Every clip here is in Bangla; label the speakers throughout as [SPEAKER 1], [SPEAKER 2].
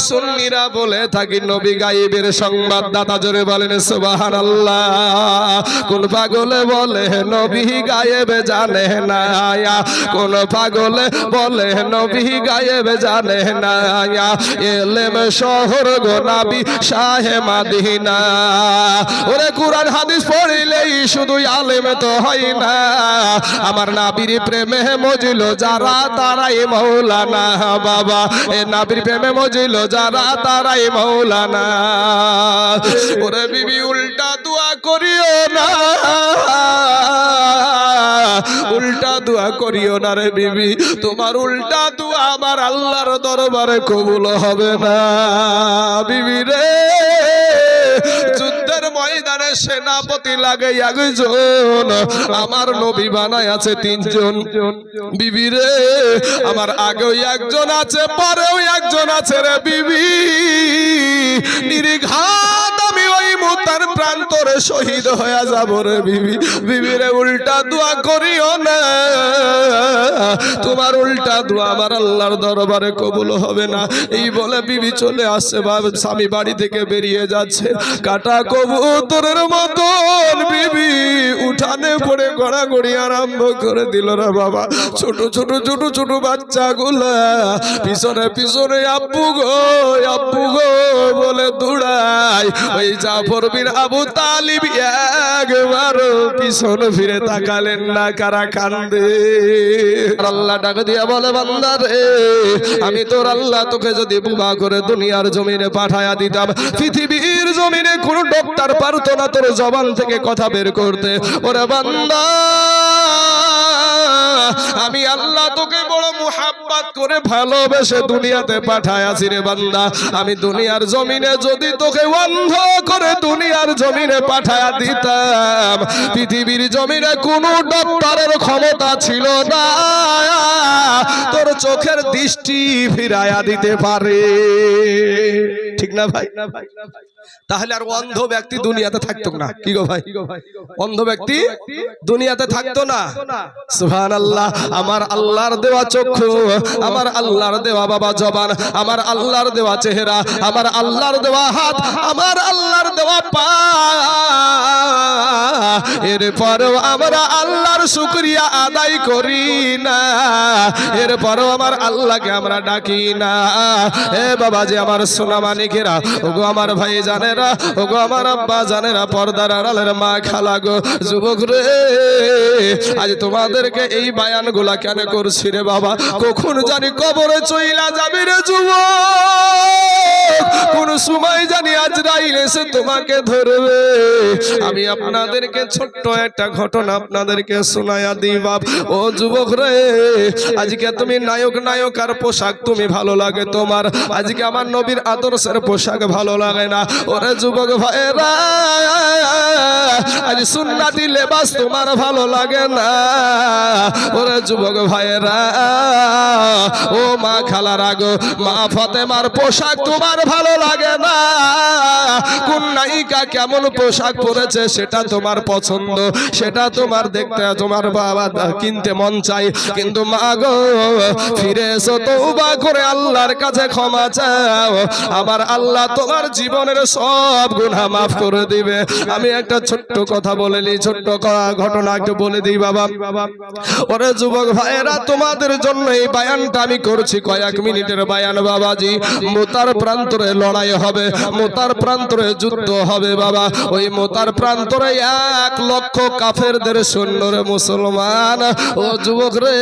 [SPEAKER 1] সুন্নিরা বলে থাকি নবী গায়েবের সংবাদদাতা, জোরে বলেন সুবহানাল্লাহ। কোন পাগলে বলে নবী গায়েব জানে না, কোন পাগলে বলে নবী গায়েব জানে না। এলেম শহর গো নবী শাহে মদিনা। ওরে কুরআন হাদিস পড়িলেই শুধু আলেম তো হয় না, আমার নবীর প্রেমে মজিল যারা তারাই মাওলানা। বাবা এ নবীর প্রেমে মজিল যারা তারাই মাওলানা। ওরে বিবি উল্টা দোয়া করিও না, উল্টা দোয়া করিও না রে বিবি, তোমার উল্টা দোয়া আমার আল্লাহর দরবারে কবুল হবে না। বিবি রে যুদ্ধের ময়দানে সেনাপতি লাগে একজন, আমার নবী বানায় আছে তিনজন। বিবি রে আমার আগেও একজন আছে, পরেও একজন আছে রে বিবি। নির্ঘাত আমি ওই মুতার প্রান্তরে শহীদ হয়ে যাব রে বিবি। বিবি রে উল্টা দোয়া করিও না, তোমার উল্টা দোয়া আমার আল্লাহর দরবারে কবুল হবে না। এই বলে বিবি চলে আসছে, স্বামী বাড়ি থেকে বেরিয়ে যাচ্ছে। কাটা কবুতরের মতন বিবি উঠানে পড়ে গড়াগড়ি আরম্ভ করে দিল রে বাবা। ছোট ছোট ছোট ছোট বাচ্চাগুলা পিছনে পিছনে আব্বু গো বলে দৌড়ায়। ওই জাফর বিন আবু তালিব একবার পিছন ফিরে তাকালেন না, কারা কান্দে। আল্লাহ ডাক দিয়া বলে বান্দা রে, আমি তোর আল্লাহ তোকে যদি বুবা করে দুনিয়ার জমিনে পাঠায়া দিতাম, পৃথিবীর জমিনে কোন ডক্টর পারতো না তোর জবান থেকে কথা বের করতে। ওরে বান্দা আমি আল্লাহ তোকে বড় মুহাব্বত করে ভালোবেসে দুনিয়াতে পাঠায়াছি রে বান্দা। আমি দুনিয়ার জমিনে যদি তোকে অন্ধ করে দুনিয়ার জমিনে পাঠায়া দিতাম, পৃথিবীর জমিনে কোনো ডক্টরের ক্ষমতা ছিল না তোর চোখের দৃষ্টি ফিরায়া দিতে পারে। ঠিক না ভাই? তাহলে আর অন্ধ ব্যক্তি দুনিয়াতে থাকতো না। কি গো ভাই, অন্ধ ব্যক্তি দুনিয়াতে থাকতো না। সুবহানাল্লাহ। আমার আল্লাহর দেওয়া চক্ষু, আমার আল্লাহর দেওয়া বাবা জবান, আমার আল্লাহর দেওয়া চেহারা, আমার আল্লাহর দেওয়া হাত, আমার আল্লাহর দেওয়া পা, এরপরও আমরা আল্লাহর শুকরিয়া আদায় করি না, এরপরও আমার আল্লাহকে আমরা ডাকি না। এ বাবা যে আমার সোনা মানিকেরা, ওগো আমার ভাই জানেরা, ওগো আমার আব্বা জানেরা, পর্দার আড়ালের মা খালা গো, যুবক রে আজ তোমাদেরকে এই বায়ানগুলা কেন করছি রে বাবা? কখন জানি কবরে চইলা যাবি রে যুবক, কোন সময় জানি আজরাইল এসে তোমাকে ধরবে। আমি আপনাদেরকে ছোট্ট একটা ঘটনা আপনাদেরকে শোনায়া দিই বাপ। ও যুবক রে, আজকে তুমি নায়ক আর পোশাক তুমি ভালো লাগে তোমার, আজকে আমার নবীর আদর্শের পোশাক ভালো লাগে না। ওরে যুবক ভাইরা, আজ সুন্নাতি লেবাস তোমার ভালো লাগে না। ওরে যুবক ভাইরা, ও মা খালারা গো, মা ফাতেমার পোশাক তোমার ভালো লাগে না। কোন নায়িকা কেমন পোশাক পরেছে সেটা তোমার পছন্দ, সেটা তোমার দেখতে তোমার বাবা কিনতে মন চাই। কিন্তু মা গো, ফিরে এসো তওবা করে আল্লাহর কাছে ক্ষমা চাও, আমার আল্লাহ তোমার জীবনের সব গুনাহ মাফ করে দিবে। আমি একটা ছোট্ট কথা বলে নিই, ছোট্ট ঘটনা একটু বলে দিই বাবা। ওরে যুবক ভাইয়েরা, তোমাদের জন্য এই বায়ানটা আমি করছি, কয়েক মিনিটের বায়ান বাবাজি। মোতার প্রান্তরে লড়াই হবে, মোতার প্রান্তরে যুদ্ধ হবে বাবা। ওই মোতার প্রান্তরে 1 লক্ষ কাফেরদের সৈন্যরে মুসলমান। ও যুবক রে,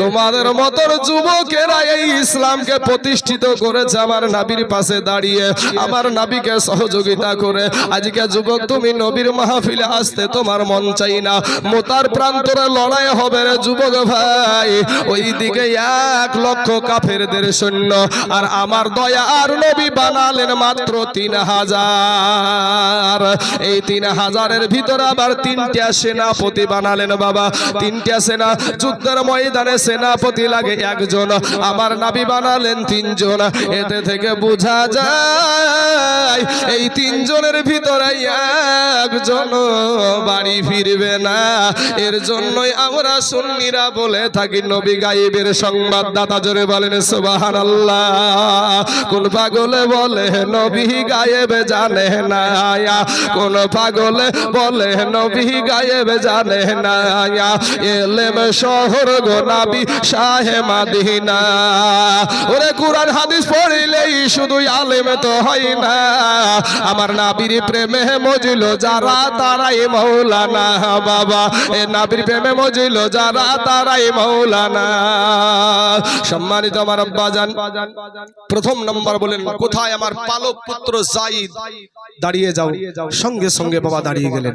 [SPEAKER 1] তোমাদের মতর যুবকেরা এই ইসলামকে প্রতিষ্ঠিত করেছে আমার নবীর পাশে দাঁড়িয়ে, আমার নবীকে সহযোগিতা করে। আজকে যুবক তুমি নবীর মাহফিলে আসতে তোমার মন চাই না, মোতার প্রান্তরে লড়াই হবে রে যুবক ভাই। ওই দিকে 1 লক্ষ কাফেরদের সৈন্য, আর আমার দয়া আর নবী বানালেন মাত্র 3000। এই 3000-এর ভিতরে আবার 3টা সেনাপতি বানালেন বাবা। 3টা সেনা যুদ্ধের ময়দানে সেনাপতি লাগে একজন, আমার নবী বানালেন 3 জন। এতে থেকে বোঝা যায় এই 3 জনের ভিতরে একজন বাড়ি ফিরবে না। এর জন্যই আমরা সুন্নিরা বলে থাকি নবী গায়েবের সংবাদদাতা। জোরে বলেন সুবহানাল্লাহ। কোন পাগলে বলে নবী গায়েব জানে না, কোন পাগলে বলে নবী গায়েব জানে না। এলেম শহর গো নবী শাহে মদিনা। ওরে কোরআন হাদিস পড়িলেই শুধু আলেম তো হয় না, আমার নবীর প্রেমে মজিল যারা তারাই মাওলানা বাবা। এ নবীর প্রেমে মজিল যারা তারাই মাওলানা। সম্মানিত আমার আব্বাজান, প্রথম নম্বর বলেন কোথায় আমার পালক পুত্র যায়েদ? দাঁড়িয়ে যাও। সঙ্গে সঙ্গে বাবা দাঁড়িয়ে গেলেন।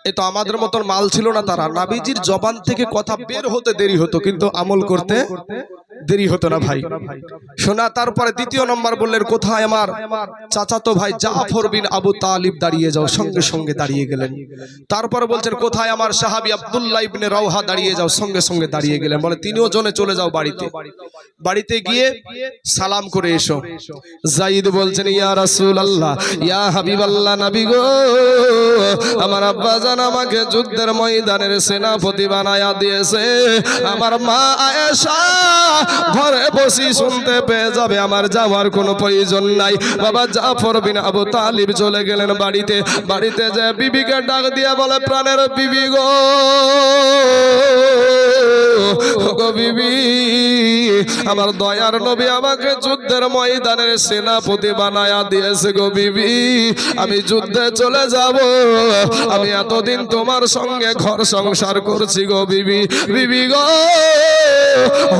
[SPEAKER 1] এ তো আমাদের মতন মাল ছিল না তারা। নবীজির জবান থেকে কথা বের হতে দেরি হতো, কিন্তু আমল করতে দেরি হতো না ভাই। শোনা, তারপরে দ্বিতীয় নম্বর বললেন কোথায় আমার চাচাতো ভাই জাফর বিন আবু তালিব? দাঁড়িয়ে যাও। সঙ্গে সঙ্গে দাঁড়িয়ে গেলেন। তারপরে বলছেন কোথায় আমার সাহাবী আব্দুল্লাহ ইবনে রাওহা? দাঁড়িয়ে যাও। সঙ্গে সঙ্গে দাঁড়িয়ে গেলেন। বলে 3 জনে চলে যাও বাড়িতে। বাড়িতে গিয়ে সালাম করে এসো। যায়েদ বলছেন ইয়া রাসূলুল্লাহ, ইয়া হাবিবাল্লাহ, নবী গো, আমার আব্বাজান আমাকে যুদ্ধের ময়দানের সেনাপতি বানায়া দিয়েছে। আমার মা আয়েশা ঘরে বসে শুনতে পেয়ে যাবে, আমার যাওয়ার কোনো প্রয়োজন নাই। বাবা জাফর বিন আবু তালিব চলে গেলেন বাড়িতে। বাড়িতে যে বিবিকে ডাক দিয়ে বলে প্রাণের বিবি গো, গো বিবি, আমার দয়ার নবী আমাকে যুদ্ধের ময়দানের সেনাপতি বানায়া দিয়েছে গো বিবি। আমি যুদ্ধে চলে যাব। আমি এতদিন তোমার সঙ্গে ঘর সংসার করছি গো বিবি। বিবি গো,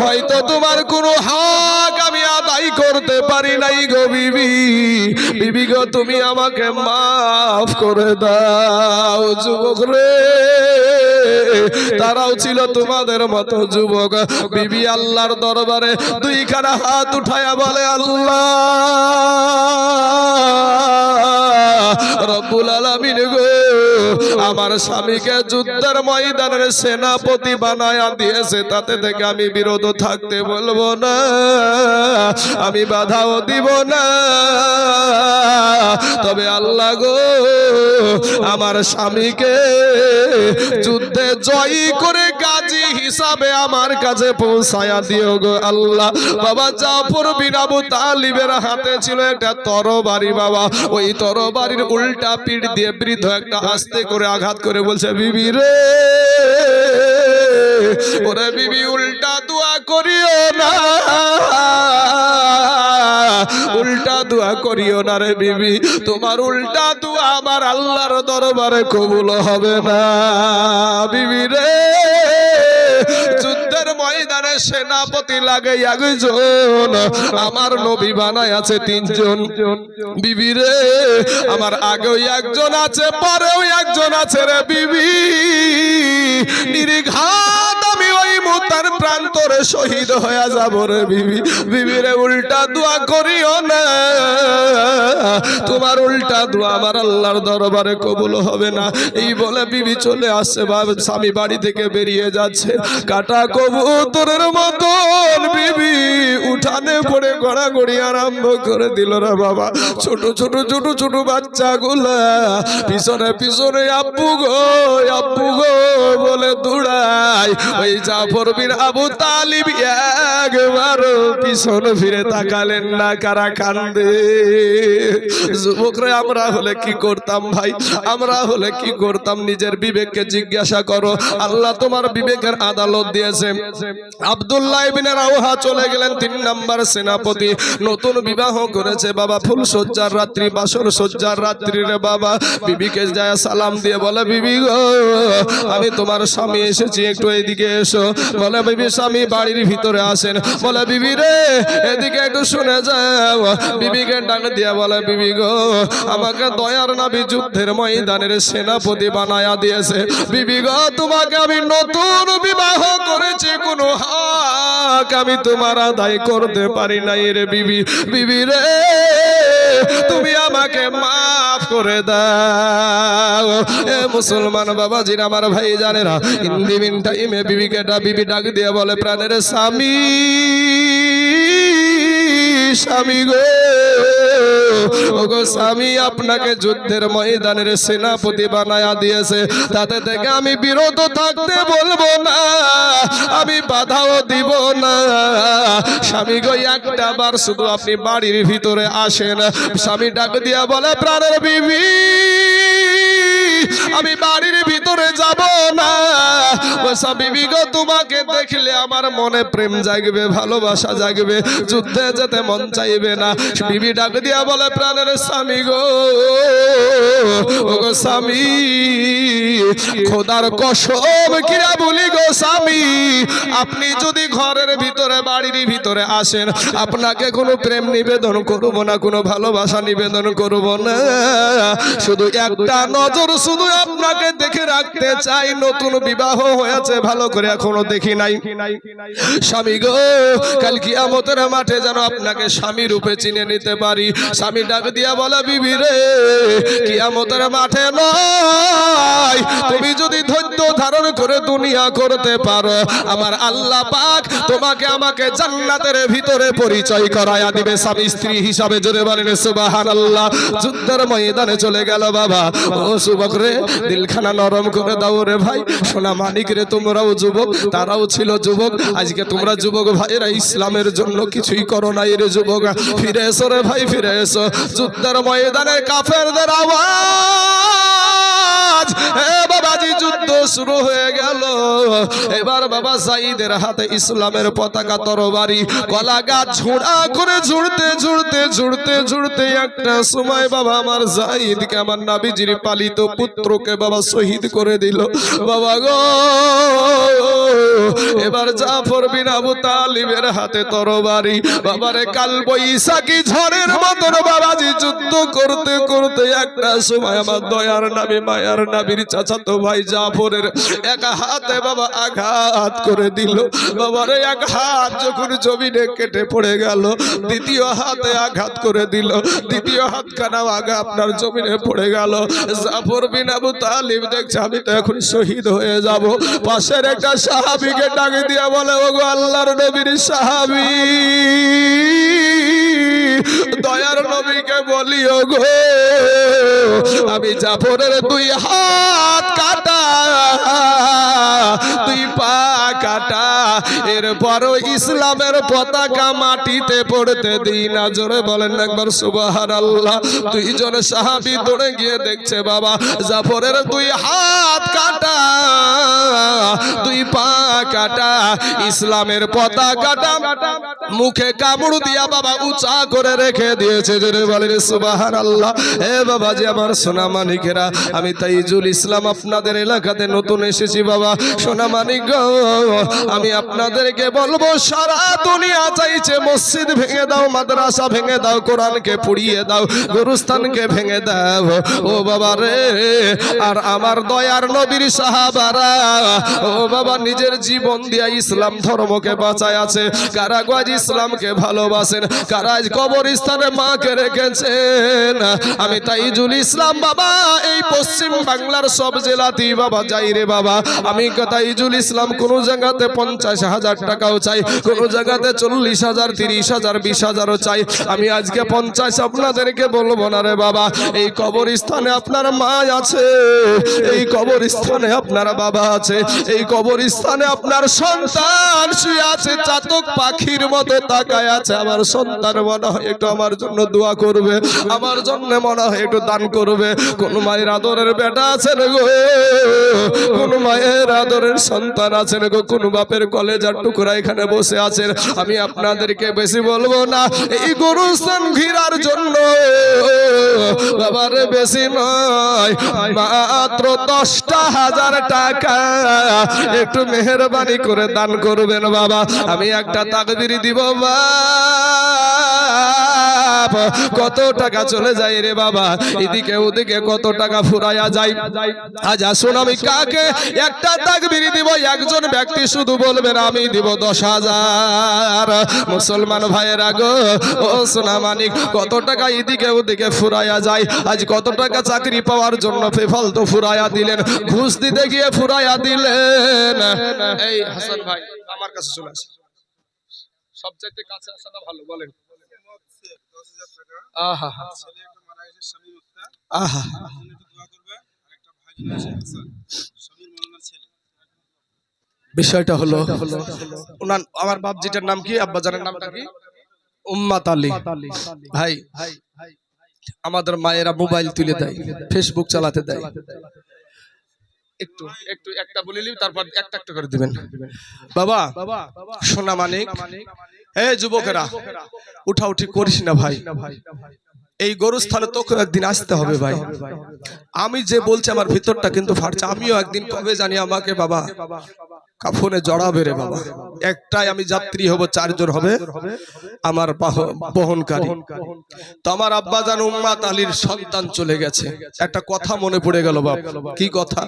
[SPEAKER 1] হয়তো তোমার কোনো হক আমি আদায় করতে পারি নাই গো বিবি। বিবি গো, তুমি আমাকে মাফ করে দাও। যুবক রে, তারাও ছিল তোমাদের মতো যুবক। বিবি আল্লাহর দরবারে 2খানা হাত উঠায়া বলে আল্লাহ রব্বুল আলামিন গো, আমার স্বামীকে যুদ্ধের ময়দানের সেনাপতি বানায়া দিয়েছে, তাতে থেকে আমি বিরত থাকতে বলবো না, আমি বাধাও দিব না। তবে আল্লাহ গো, আমার স্বামীকে যুদ্ধে জয়ী করে গাজী হিসাবে আমার কাছে পৌঁছায়া দিও গো আল্লাহ। বাবা জাফর বিন আবু তালিবের হাতে ছিল একটা তরবারি বাবা। ওই তরবারির উল্টা পিঠ দিয়ে বৃদ্ধ একটা আস্তে করে আঘাত করে বলছে বিবি রে, ওরে বিবি, উল্টা দোয়া করিও না, উল্টা দোয়া করিও না রে বিবি। তোমার উল্টা দোয়া আমার আল্লাহর দরবারে কবুল হবে না বিবি রে। যুদ্ধের ময়দানে সেনাপতি লাগে একজন, আমার নবী বানায় আছে 3 জন। বিবি রে, আমার আগেও একজন আছে, পরেও একজন আছে রে বিবি। নির্ঘাত আমি ওই মুহূর্তের প্রান্তরে শহীদ হয়ে যাব রে বিবি। বিবি রে, উল্টা দোয়া করিও না, তোমার উল্টা দোয়া আমার আল্লাহর দরবারে কবুল হবে না। এই বলে বিবি চলে আসছে। স্বামী বাড়ি থেকে বেরিয়ে যাচ্ছে, কাটা কবুতরের মতন বিবি উঠানে পড়ে গড়াগড়ি আরম্ভ করে দিল রে বাবা। ছোট ছোট ছোট ছোট বাচ্চাগুলা পিছনে পিছনে আব্বু গো, আব্বু গো বলে দৌড়ায়। ওই জাফর বিন আবু তালিব একবার পিছন ফিরে তাকালেন না। কারা কান্দে? যুবকরা, আমরা হলে কি করতাম ভাই? আমরা হলে কি করতাম? নিজের বিবেককে জিজ্ঞাসা করো। আল্লাহ তোমার বিবেকের আদালত দিয়েছে। আব্দুল্লাহ ইবনে রাওহা চলে গেলেন 3 নম্বর সেনাপতি। নতুন বিবাহ করেছে বাবা, ফুল সজ্জার রাত্রি, বাসর সজ্জার রাত্রি রে বাবা। বিবিকে যায় সালাম দিয়ে বলে বিবি গো, আমি তোমার স্বামী এসেছি, একটু এদিকে এসো। বলে বিবি, স্বামী বাড়ির ভিতরে আসেন। বলে বিবি রে, এদিকে একটু শুনে যাও। বিবিকে ডাক দিয়ে বলে বিবি গো, আমাকে দয়ার নবী যুদ্ধের ময়দানের সেনাপতি বানায়া দিয়েছে। বিবি গো, তোমাকে আমি নতুন বিবাহ করেছি, কোনো হক আমি তোমার আদায় করতে পারি নাই রে বিবি। বিবি রে, তুমি আমাকে মাফ করে দাও। এ মুসলমান বাবাজিরা, আমার ভাই জানেরা, ইন দি মিন টাইমে বিবি ডাক দিয়ে বলে, প্রাণের স্বামী, স্বামী গো, ওগো স্বামী, আপনাকে যুদ্ধের ময়দানের সেনাপতি বানায়া দিয়েছে, তাতে থেকে আমি বিরত থাকতে বলবো না, আমি বাধাও দিব না। স্বামী গো, একটা বার শুধু আপনি বাড়ির ভিতরে আসেন। স্বামী ডাক দিয়া বলে, প্রাণের বিবি, আমি বাড়ির ভিতরে যাব না। বিবি গো, তোমাকে দেখলে আমার মনে প্রেম জাগবে, ভালোবাসা জাগবে, যুদ্ধে যেতে মন চাইবে না। বিবি ডাক দিয়া বলে, প্রাণের স্বামী গো, ওগো স্বামী, খোদার কসম কিরা বলি গো স্বামী, আপনি যদি ঘরের ভিতরে বাড়ির ভিতরে আসেন, আপনাকে কোনো প্রেম নিবেদন করব না, কোনো ভালোবাসা নিবেদন করব না, শুধু একটা নজর শুধু আপনাকে দেখে রাখতে চাই। নতুন বিবাহ হয়েছে, ভালো করে এখনো দেখি নাই। স্বামী গো, কাল কিয়ামতের মাঠে যেন আপনাকে স্বামী রূপে চিনে নিতে পারি। স্বামী ডাক দিয়া বলে, বিবি রে, কিয়ামতের মাঠে নয়, তুমি যদি ধৈর্য ধারণ করে দুনিয়া করতে পারো, আমার আল্লাহ পাক তোমাকে আমাকে জান্নাতের ভিতরে পরিচয় করায়া দিবে স্বামী স্ত্রী হিসাবে। জোরে বলেন সুবহানাল্লাহ। যুদ্ধের ময়দানে চলে গেল বাবা। ও যুবক রে, দিলখানা নরম করে দাও রে ভাই। সোনা মানিক রে, তোমরাও যুবক, তারাও ছিল যুবক। আজকে তোমরা যুবক ভাইরা ইসলামের জন্য কিছুই করো নাই রে যুবক। ফিরে এসো রে ভাই, ফিরে এসো। যুদ্ধের ময়দানে কাফেরদের আওয়াজ, এ বাবাজি, যুদ্ধ শুরু হয়ে গেল। এবার বাবা সাইদের হাতে ইসলামের পতাকা, তরবারি, কলা গাছ ঝুড়া করে ঝুড়তে একটা সময় বাবা আমার জাইদকে, আমার নবীজির পালিত পুত্রকে বাবা শহীদ করে দিল বাবা গো। এবার জাফর বিন আবু তালিবের হাতে তরবারি, বাবারে কাল বৈশাখী ঝড়ের মতন বাবাজি যুদ্ধ করতে করতে একটা সময় আমার দয়ার নবী, মায়ার নবীর চাচাতো ভাই জাফরের এক হাতে বাবা আঘাত করে দিল। বাবারে এক হাত যখন জমিনে কেটে পড়ে গেল, দ্বিতীয় হাতে আঘাত করে দিল, দ্বিতীয় হাত কানাও আগে আপনার জমিনে পড়ে গেল। জাফর বিন আবু তালিব দেখছে আমি তো এখন শহীদ হয়ে যাব। পাশের একটা সাহাবীকে ডাক দিয়া বলে, ওগো আল্লাহর নবীর সাহাবী, দয়ার নবীকে বলি, ওগো আমি জাফরের দুই হাত কাটা, দুই পা কাটা, এরপরও ইসলামের পতাকা মাটিতে পড়তে দিই না। জোরে বলেন একবার সুবহানাল্লাহ। দুইজন সাহাবী দৌড়ে গিয়ে দেখছে বাবা জাফরের দুই হাত কাটা, দুই পা কাটা, ইসলামের পতাকাটা মুখে কামড় দিয়া বাবা উঁচা করে রেখে দিয়েছে। জোরে বলেন সুবহানাল্লাহ। এ বাবাজি আমার সোনা মানিকেরা, আমি তাইজুল ইসলাম আপনাদের এলাকাতে নতুন এসেছি বাবা। সোনা মানিক গো, আমি আপনাদেরকে বলবো, সারা দুনিয়া চাইছে মসজিদ ভেঙে দাও, মাদ্রাসা ভেঙে দাও, কোরআনকে পুড়িয়ে দাও, গুরুস্থানকে ভেঙে দাও ও বাবা রে। আর আমার দয়ার নবীর সাহাবারা ও বাবা নিজের জীবন দিয়া ইসলাম ধর্মকে বাঁচায় আছে। কারা গো আজ ইসলামকে ভালোবাসেন, কারা আজ কবরস্থানে মাকে রেখেছেন। আমি তাইজুল ইসলাম বাবা এই পশ্চিম বাংলার সব জেলাতেই বাবা যাই রে বাবা। আমি তাইজুল ইসলাম কোন জায়গাতে 50,000 টাকাও চাই, কোন জায়গাতে 40,000, 30,000, 20,000ও চাই। আমি আজকে 50 আপনাদেরকে বলবো না রে বাবা। এই কবরস্থানে আপনার মা আছে, এই কবরস্থানে আপনার বাবা আছে, এই কবরস্থানে আপনার সন্তান শুয়ে আছে, চাতক পাখির মতো তাকায় আছে। আমার সন্তান মনে হয় একটু আমার জন্য দোয়া করবে, আমার জন্য মনে হয় একটু দান করবে। কোন মায়ের আদরের বেটা আছেন গো, কোন মায়ের আদরের সন্তান আছেন গো, কোন বাপের কলেজার টুকরা এখানে বসে আছেন। আমি আপনাদেরকে বেশি বলবো না, এই গরুস্থান ঘিরার জন্য বাবারে বেশি নয়, মাত্র 10,000 টাকা একটু মেহেরবানি করে দান করবেন বাবা। আমি একটা তাকবীর দিব বাপ, কত টাকা চলে যায় রে বাবা, এদিকে ওদিকে কত টাকা ফুরাইয়া যায়। আজ আসুন আমি কাকে একটা তাকবীর দিব, একজন ব্যক্তি শুধু বলবেন আমি দিব 10,000। মুসলমান ভাইয়েরা গো, ও সোনা মানিক, কত টাকা এদিকে ওদিকে ফুরাইয়া যায়। আজ কত টাকা চাকরি পাওয়ার জন্য বেফালতু ফুরাইয়া দিলেন, ঘুষ দিতে গিয়ে ফুরাইয়া দিলেন। এই হাসান ভাই আমার কাছে চলে আসে, সবচাইতে কাছে আসাটা ভালো, বলেন। আহা আহা, বিষয়টা হলো ওনার আমার বাপজিটার নাম কি, আব্বাজানের নামটা কি? উম্মাত আলী। ভাই আমাদের মায়েরা মোবাইল তুলে দেয়, ফেসবুক চালাতে দেয়, একটু একটু একটা বলিলি তারপর একটা একটা করে দিবেন। বাবা সোনা মানিক, এই যুবকেরা উঠাউঠি করিস না ভাই, এই গরুস্থানে তোকে একদিন আসতে হবে ভাই। আমি যে বলছি আমার ভিতরটা কিন্তু ফাটছে, আমিও একদিন কবে জানি আমাকে বাবা কাফনে জড়াবে রে বাবা। একটাই আমি যাত্রী হব, 4 জন হবে আমার বহনকারী। তো আমার আব্বাজান উম্মাত আলীর সন্তান চলে গেছে, একটা কথা মনে পড়ে গেল বাপ। কি কথা?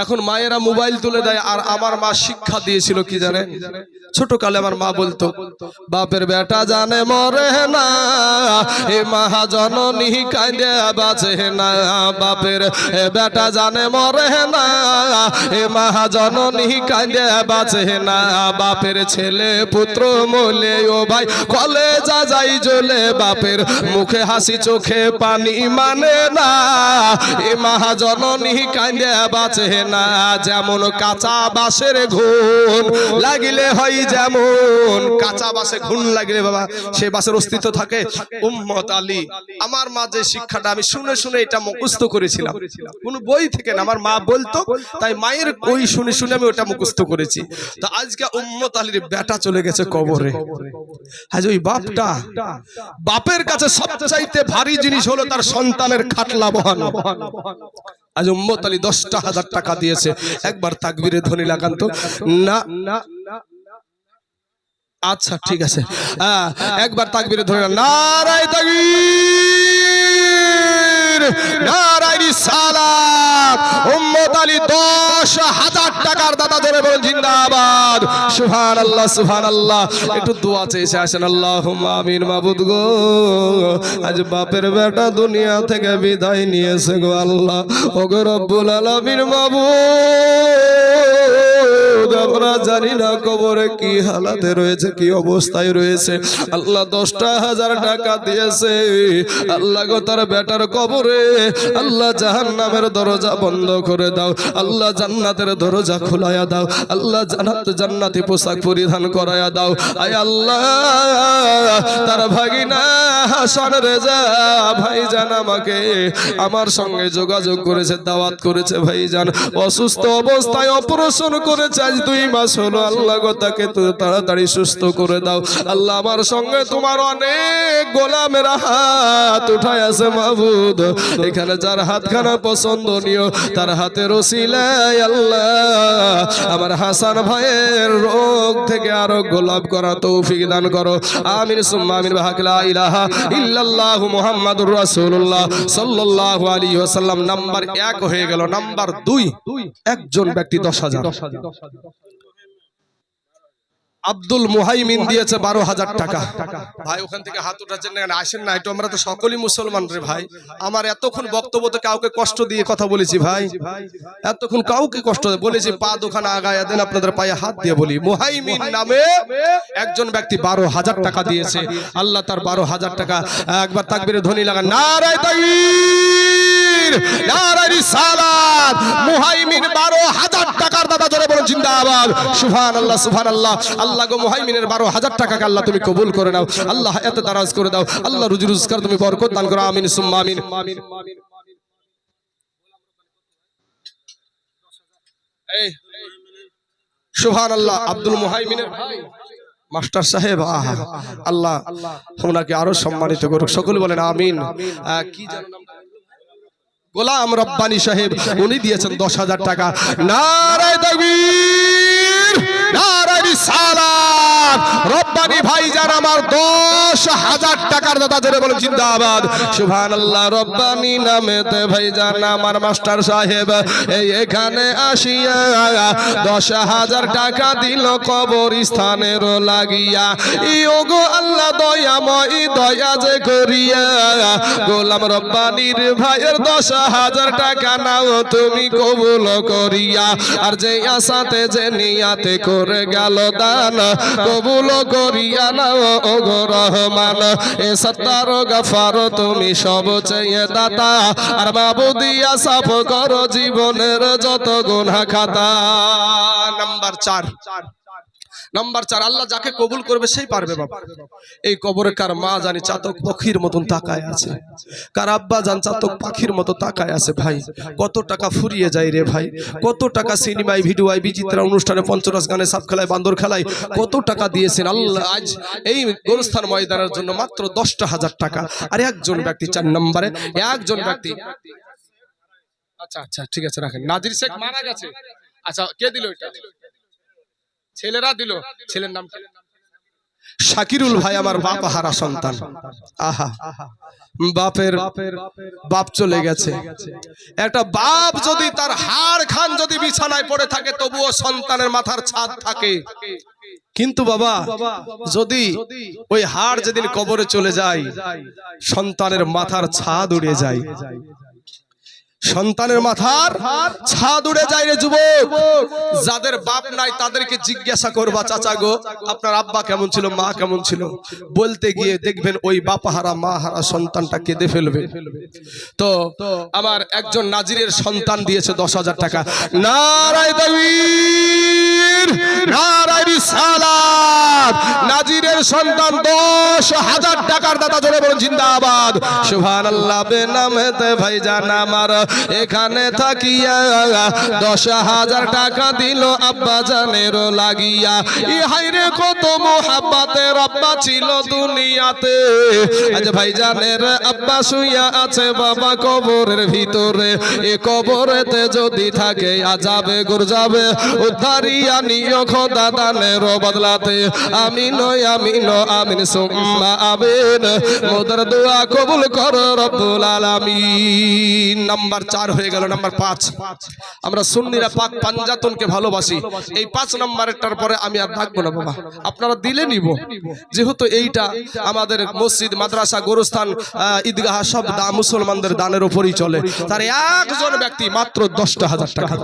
[SPEAKER 1] এখন মায়েরা মোবাইল তুলে দেয়, আর আমার মা শিক্ষা দিয়েছিল কি জানেন? ছোট কালে আমার মা বলতো, বাপের বেটা জানে মরে না, এ মহাজননী কাঁদে বাঁচে না। বাপের বেটা জানে মরে না, এ মহাজননী কাঁদে বাঁচে না। বাপের ছেলে পুত্র মলে ও ভাই কলেজা যাই জ্বলে, বাপের মুখে হাসি চোখে পানি মানে না, এ মহাজননী কাঁদে বাঁচে না। যেমন কাঁচা বাঁশের ঘুণ লাগিলে হয়, যেমন কাঁচা বাঁশে ঘুণ লাগলে বাবা সে বাঁশের অস্তিত্ব থাকে। উম্মত আলী, আমার মা যে শিক্ষাটা আমি শুনে শুনে এটা মুখস্থ করেছিলাম, কোন বই থেকে না, আমার মা বলতো, তাই মায়ের ওই শুনে শুনে আমি ওটা মুখস্থ করেছি। তো আজকে উম্মত আলীর বেটা চলে গেছে কবরে। আজ ওই বাপটা, বাপের কাছে সবচাইতে ভারী জিনিস হলো তার সন্তানের খাটলা বহানো। আজ উম্মত আলী 10,000 টাকা দিয়েছে। একবার তাকবীরে ধ্বনি লাগান তো। না না, আচ্ছা ঠিক আছে, একবার তাকবীরে ধ্বনি, নারায়ে তাকবীর, নারায়ে রিসালাত। উম্মত আলী 10,000 টাকার দাতা ধরে বলেন জিন্দাবাদ, সুবহানাল্লাহ সুবহানাল্লাহ। একটু দোয়া চেয়েছে আসেন, আল্লাহুম্মা আমিন। মাবুদ গো, আজ বাপের বেটা দুনিয়া থেকে বিদায় নিয়েছে গো আল্লাহ, ও গো রব্বুল আলামিন মাবুদ, আমরা জানি না কবরে কি হালাতে রয়েছে, কি অবস্থায় রয়েছে। আল্লাহ 10,000 টাকা দিয়েছে, আল্লাহ গো তার বেটার কবরে আল্লাহ জাহান্নামের দরজা বন্ধ করে দাও, আল্লাহ জান্নাতের দরজা খোলায়া দাও, আল্লাহ জান্নাতি পোশাক পরিধান করায়া দাও। আয় আল্লাহ, তার ভাগিনা হাসান রেজা ভাইজান আমাকে আমার সঙ্গে যোগাযোগ করেছে, দাওয়াত করেছে ভাইজান, অসুস্থ অবস্থায় অপারেশন করেছে, আজ 2 মাস হলো। আল্লাহ গো তাকে তো তাড়াতাড়ি সুস্থ করে দাও। আল্লাহ আমার সঙ্গে তোমার অনেক গোলামের হাত উঠায় আছে মাবুদ, এখানে যার হাতখানা পছন্দনীয় তার হাতের ওসিলায় আল্লাহ আমার হাসান ভাইয়ের রোগ থেকে আরোগ্য লাভ করা তৌফিক দান করো, আমিন সুম্মা আমিন। বিহাক লা ইলাহা ইল্লাল্লাহু মুহাম্মাদুর রাসূলুল্লাহ সাল্লাল্লাহু আলাইহি ওয়াসাল্লাম। নাম্বার 1 হয়ে গেল। নাম্বার 2, একজন ব্যক্তি 10,000। আব্দুল মুহাইমিন দিয়েছে 12,000 টাকা। ভাই ওখান থেকে হাত উঠাচ্ছেন না, আসেন না একটু, আমরা তো সকলেই মুসলমান রে ভাই। আমার এতক্ষণ বক্তব্যতে কাউকে কষ্ট দিয়ে কথা বলেছি ভাই, এতক্ষণ কাউকে কষ্ট বলেছি, পা দুখানা আগায়া দেন, আপনাদের পায়ে হাত দিয়ে বলি। মুহাইমিন নামে একজন ব্যক্তি 12,000 টাকা দিয়েছে, আল্লাহ তার 12,000 টাকা। একবার তাকবীরে ধ্বনি লাগান, নারায়ে তাকবীর, নারায়ে রিসালাত। মুহাইমিন 12,000 টাকার দাদা জোরে বলুন জিন্দাবাদ, সুবহানাল্লাহ সুবহানাল্লাহ। আল্লাহ গো মুহাইমিনের 12,000 টাকাকে আল্লাহ তুমি কবুল করে নাও, আল্লাহ এত দারাজ করে দাও, আল্লাহ রুজি রোজগার তুমি বরকত দান করো, আমিন সুম্মা আমিন। এই সুবহানাল্লাহ, আব্দুল মুহাইমিনের ভাই মাস্টার সাহেব, আল্লাহ ওনাকে আরো সম্মানিত করুক, সকলে বলেন আমিন। কি জানো নাম? গোলাম রব্বানী সাহেব, উনি দিয়েছেন 10,000 টাকা। নারায়ে তাকবীর, নারায়ে রিসালাত। রব্বানি ভাইজান আমার 10,000 টাকার দাতা জোরে বলেন জিন্দাবাদ সুবহানাল্লাহ। রব্বানি নামেতে ভাইজান আমার মাস্টার সাহেব এই এখানে আসিয়া 10,000 টাকা দিল কবরস্থানের লাগিয়া। ইয়োগো আল্লাহ দয়াময় দয়া যে করিয়া গোলাম রব্বানির ভাইয়ের 10,000 টাকা নাও তুমি কবুল করিয়া। আর যে আশাতে যে নিয়াতে করে গেল দান কবুল করিয়া নাও ওগো রহমান। এ সত্তার গফার তুমি সব চেয়ে দাতা। আর মাবুদিয়া সাফ করো জীবনের যত গুনাহ খাতা। নাম্বার 4 আল্লাহ যাকে কবুল করবে সেই পারবে বাবা। এই কবরে কার মা জানি চাতক পাখির মতন তাকায় আছে, কার আব্বা জান চাতক পাখির মতো তাকায় আছে। ভাই কত টাকা ফুরিয়ে যায় রে ভাই, কত টাকা সিনেমায় ভিডিওয় বিচিত্রা অনুষ্ঠানে পঞ্চরস গানে সাপ খেলায় বান্দর খেলায় কত টাকা দিয়েছেন আল্লাহ। আজ এই গোরস্থান ময়দানের জন্য মাত্র 10,000 টাকা। আর একজন ব্যক্তি 4 নম্বরে একজন ব্যক্তি, আচ্ছা আচ্ছা ঠিক আছে রাখেন। নাজির শেখ মারা গেছে, আচ্ছা কে দিল এটা? ছেলেরা দিল। ছেলের নাম কি? শাকিরুল ভাই আমার বাপ হারা সন্তান। আহা বাপের বাপ চলে গেছে। একটা বাপ যদি তার হাড় খান যদি বিছানায় পড়ে থাকে তবুও সন্তানের মাথার ছাদ থাকে। কিন্তু বাবা যদি ওই হাড় যেদিন কবরে চলে যায় সন্তানের মাথার ছাদ উড়ে যায়, সন্তানের মাথার ছাদ উড়ে যায় রে যুবক। যাদের বাপ নাই তাদেরকে জিজ্ঞাসা করবা চাচা গো আপনার আব্বা কেমন ছিল মা কেমন ছিল, বলতে গিয়ে দেখবেন ওই বাপাহারা মা হারা সন্তানটা কেঁদে ফেলবে। তো আমার একজন নাজিরের সন্তান দিয়েছে 10,000 টাকা। নারায়ে তাকবীর নারায়ে রিসালাত। নাজিরের সন্তান 10,000 টাকার দাতা জোরে বলুন জিন্দাবাদ সুবহানাল্লাহ। বেনামেতে ভাইজান আমার এখানে থাকিয়া 10,000 টাকা দিল আব্বা জানের লাগিয়া। ইহাইরে কত মোহাব্বতের আব্বা ছিল দুনিয়াতে। আজ ভাইজানের আব্বা শুইয়া আছে বাবা কবরের ভিতরে। এ কবরেতে যদি থাকে আযাবে গুরজাবে উদ্ধারিয়া নিও খোদা দানের বদলাতে। আমিন আমিন আমিন সুম্মা আমিন। মোদের দোয়া কবুল কর রব্বুল আলামিন। নাম্বার 4 হয়ে গেল। নাম্বার 5 আমরা সুন্নিরা পাক পাঞ্জাতনকে ভালোবাসি। এই 5 নম্বরেরটার পরে আমি আর থাকবো না বাবা, আপনারা দিলে নিব। যেহেতু এইটা আমাদের মসজিদ মাদ্রাসা গোরস্থান ঈদগাহ সব মুসলমানদের দানের উপরই চলে। তার একজন ব্যক্তি মাত্র 10,000 টাকা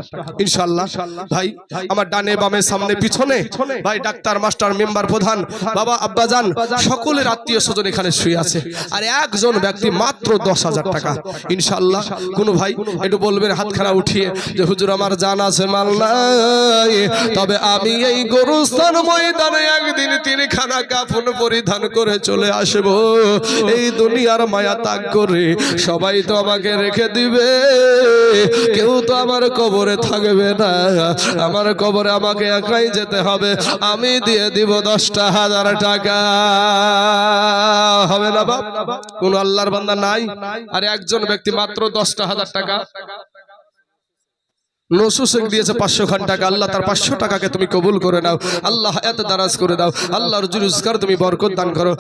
[SPEAKER 1] ইনশাআল্লাহ। ভাই আমার ডানে বামে সামনে পিছনে ভাই ডাক্তার মাস্টার মেম্বার প্রধান বাবা আব্বাজান সকলের আত্মীয় স্বজন এখানে শুয়ে আছে। আর একজন ব্যক্তি মাত্র 10,000 টাকা ইনশাআল্লাহ। কোন ভাই একটু বলবেন হাতখানা উঠিয়ে যে হুজুর আমার জান আছে মাল নাই, তবে আমি এই গোরস্থান ময়দানে একদিন 3 খানা কাফন পরিধান করে চলে আসব। এই দুনিয়ার মায়া ত্যাগ করে সবাই তো আমাকে রেখে দিবে, কেউ তো আমার কবরে থাকবে না। আমার কবরে আমাকে একাই যেতে হবে। আমি দিয়ে দিব 10,000 টাকা। হবে না বাপ? কোন আল্লাহর বান্দা নাই? আর একজন ব্যক্তি মাত্র 10,000 টাকা। নসু শেখ দিয়েছে 500 খান টাকা। আল্লাহ তার 500 টাকাকে তুমি কবুল করে নাও। আল্লাহ এত দারাজ করে দাও। আল্লাহর রুজি রোজগার তুমি বরকত দান করো।